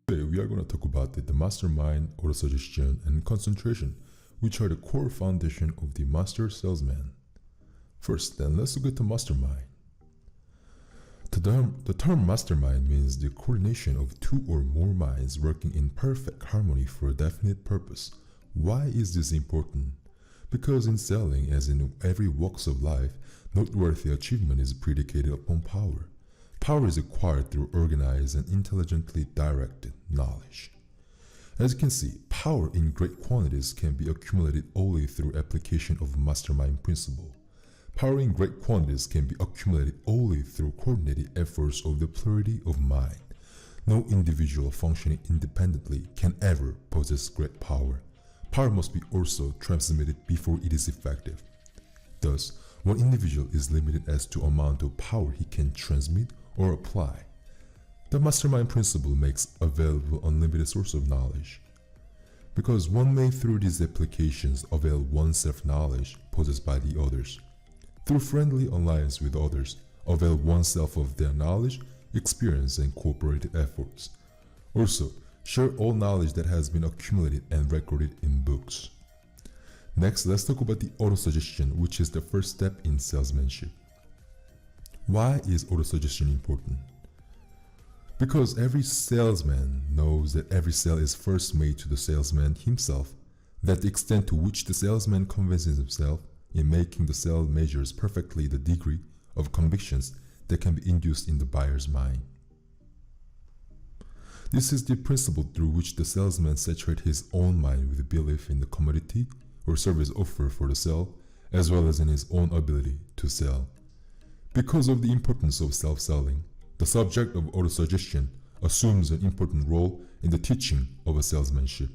Today we are going to talk about the mastermind, autosuggestion, and concentration, which are the core foundation of the master salesman. First, then, let's look at the mastermind. The term mastermind means the coordination of two or more minds working in perfect harmony for a definite purpose. Why is this important? Because in selling, as in every walks of life, noteworthy achievement is predicated upon power. Power is acquired through organized and intelligently directed knowledge. As you can see, power in great quantities can be accumulated only through application of mastermind principle. Power in great quantities can be accumulated only through coordinated efforts of the plurality of mind. No individual functioning independently can ever possess great power. Power must be also transmitted before it is effective. Thus, one individual is limited as to amount of power he can transmit or apply. The mastermind principle makes available unlimited source of knowledge, because one may through these applications avail oneself knowledge possessed by the others. Through friendly alliance with others, avail oneself of their knowledge, experience, and cooperative efforts. Also, share all knowledge that has been accumulated and recorded in books. Next, let's talk about the autosuggestion, which is the first step in salesmanship. Why is autosuggestion important? Because every salesman knows that every sale is first made to the salesman himself, that the extent to which the salesman convinces himself in making the sale measures perfectly the degree of convictions that can be induced in the buyer's mind. This is the principle through which the salesman saturates his own mind with belief in the commodity or service offered for the sale, as well as in his own ability to sell. Because of the importance of self-selling, the subject of autosuggestion assumes an important role in the teaching of a salesmanship.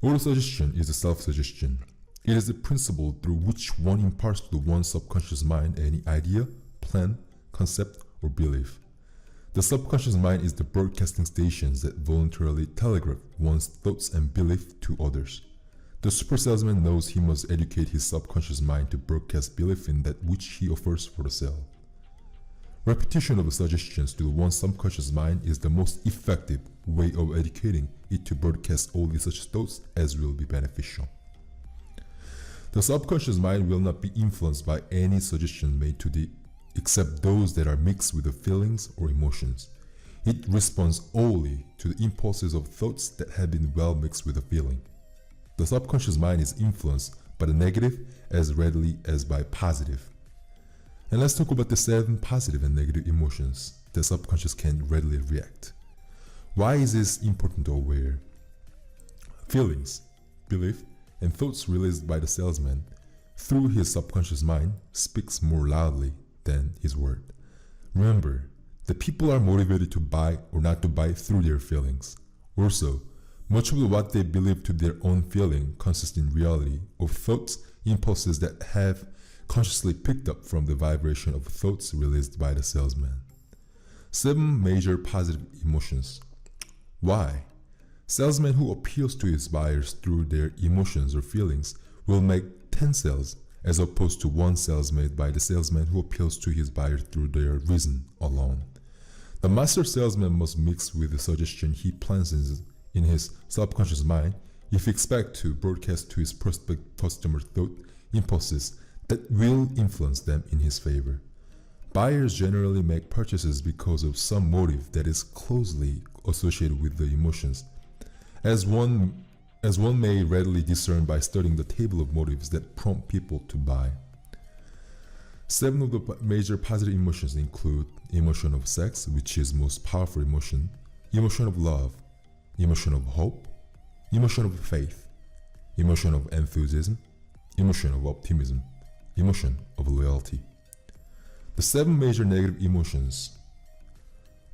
Autosuggestion is a self-suggestion. It is the principle through which one imparts to one's subconscious mind any idea, plan, concept, or belief. The subconscious mind is the broadcasting stations that voluntarily telegraph one's thoughts and belief to others. The super salesman knows he must educate his subconscious mind to broadcast belief in that which he offers for the sale. Repetition of suggestions to one's subconscious mind is the most effective way of educating it to broadcast only such thoughts as will be beneficial. The subconscious mind will not be influenced by any suggestion made to it except those that are mixed with the feelings or emotions. It responds only to the impulses of thoughts that have been well mixed with the feeling. The subconscious mind is influenced by the negative as readily as by positive. And let's talk about the 7 positive and negative emotions the subconscious can readily react. Why is this important to aware? Feelings, belief, and thoughts released by the salesman through his subconscious mind speaks more loudly than his word. Remember, the people are motivated to buy or not to buy through their feelings. Also, much of what they believe to their own feeling consists in reality of thoughts, impulses that have consciously picked up from the vibration of thoughts released by the salesman. 7 major positive emotions. Why? Salesman who appeals to his buyers through their emotions or feelings will make 10 sales, as opposed to 1 sales made by the salesman who appeals to his buyers through their reason alone. The master salesman must mix with the suggestion he plants in his subconscious mind if he expects to broadcast to his prospect customer thought impulses that will influence them in his favor. Buyers generally make purchases because of some motive that is closely associated with the emotions, as one may readily discern by studying the table of motives that prompt people to buy. 7 of the major positive emotions include emotion of sex, which is most powerful emotion, emotion of love, emotion of hope, emotion of faith, emotion of enthusiasm, emotion of optimism, emotion of loyalty. The 7 major negative emotions.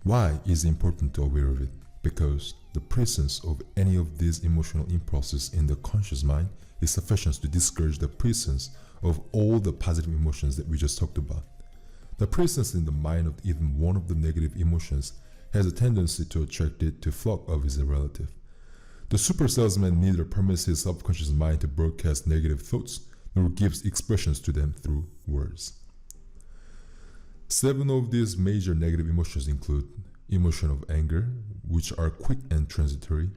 Why is it important to aware of it? Because the presence of any of these emotional impulses in the conscious mind is sufficient to discourage the presence of all the positive emotions that we just talked about. The presence in the mind of even one of the negative emotions has a tendency to attract it to flock of his relative. The super salesman neither permits his subconscious mind to broadcast negative thoughts nor gives expressions to them through words. 7 of these major negative emotions include emotion of anger, which are quick and transitory,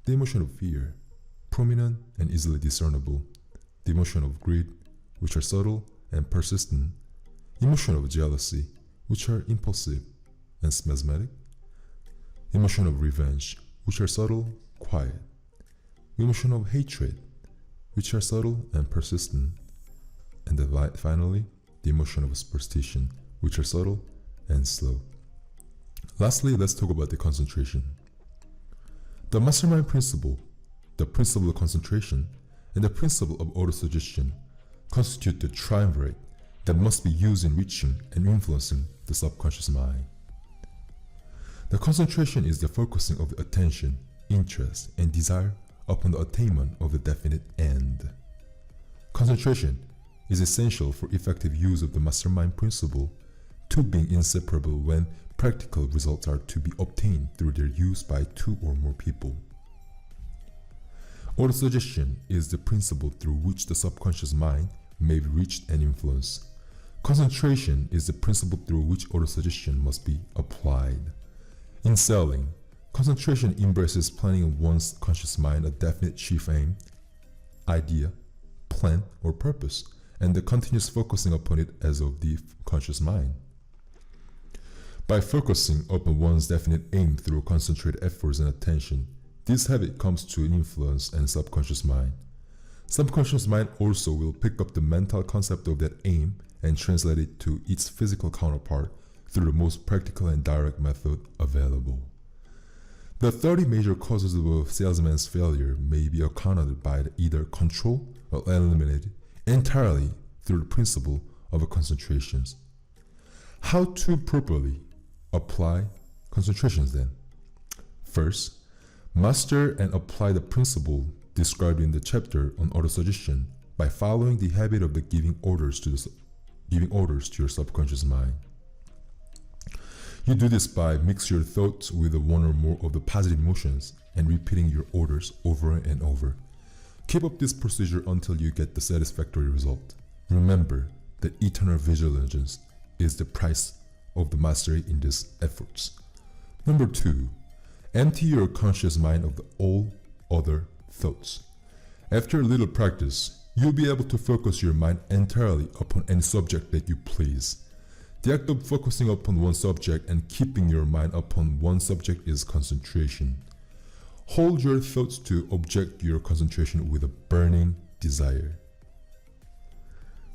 the emotion of fear, prominent and easily discernible, the emotion of greed, which are subtle and persistent, emotion of jealousy, which are impulsive and spasmodic, emotion of revenge, which are subtle, quiet, emotion of hatred, which are subtle and persistent, and finally, the emotion of superstition, which are subtle and slow. Lastly, let's talk about the concentration. The mastermind principle, the principle of concentration, and the principle of autosuggestion constitute the triumvirate that must be used in reaching and influencing the subconscious mind. The concentration is the focusing of the attention, interest, and desire upon the attainment of the definite end. Concentration is essential for effective use of the mastermind principle, two being inseparable when practical results are to be obtained through their use by two or more people. Autosuggestion is the principle through which the subconscious mind may be reached and influenced. Concentration is the principle through which autosuggestion must be applied. In selling, concentration embraces planning in one's conscious mind a definite chief aim, idea, plan, or purpose, and the continuous focusing upon it as of the conscious mind. By focusing upon one's definite aim through concentrated efforts and attention, this habit comes to influence and subconscious mind. Subconscious mind also will pick up the mental concept of that aim and translate it to its physical counterpart through the most practical and direct method available. The 30 major causes of a salesman's failure may be accounted by either control or eliminated entirely through the principle of concentrations. How to properly apply concentrations then? First, master and apply the principle described in the chapter on autosuggestion by following the habit of giving orders to your subconscious mind. You do this by mixing your thoughts with one or more of the positive emotions and repeating your orders over and over. Keep up this procedure until you get the satisfactory result. Remember that eternal vigilance is the price of the mastery in these efforts. Number 2, empty your conscious mind of all other thoughts. After a little practice, you'll be able to focus your mind entirely upon any subject that you please. The act of focusing upon one subject and keeping your mind upon one subject is concentration. Hold your thoughts to object your concentration with a burning desire.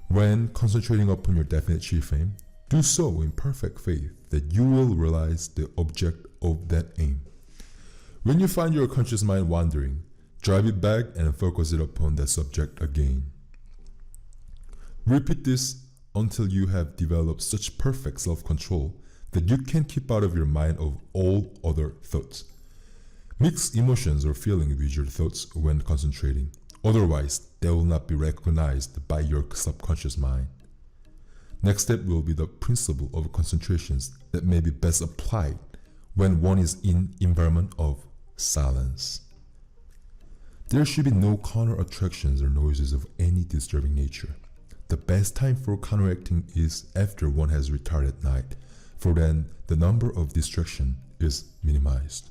When concentrating upon your definite chief aim, do so in perfect faith that you will realize the object of that aim. When you find your conscious mind wandering, drive it back and focus it upon that subject again. Repeat this until you have developed such perfect self-control that you can keep out of your mind of all other thoughts. Mix emotions or feelings with your thoughts when concentrating, otherwise they will not be recognized by your subconscious mind. Next step will be the principle of concentrations that may be best applied when one is in environment of silence. There should be no counter attractions or noises of any disturbing nature. The best time for counteracting is after one has retired at night, for then the number of distraction is minimized.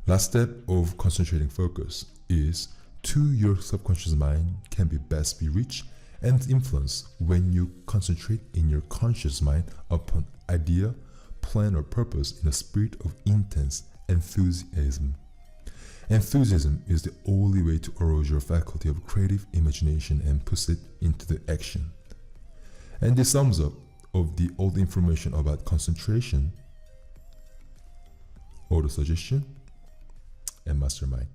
Last step of concentrating focus is to your subconscious mind can best be reached and influenced when you concentrate in your conscious mind upon idea, plan, or purpose in a spirit of intense enthusiasm. Enthusiasm is the only way to arouse your faculty of creative imagination and push it into the action. And this sums up of the old information about concentration, autosuggestion, and mastermind.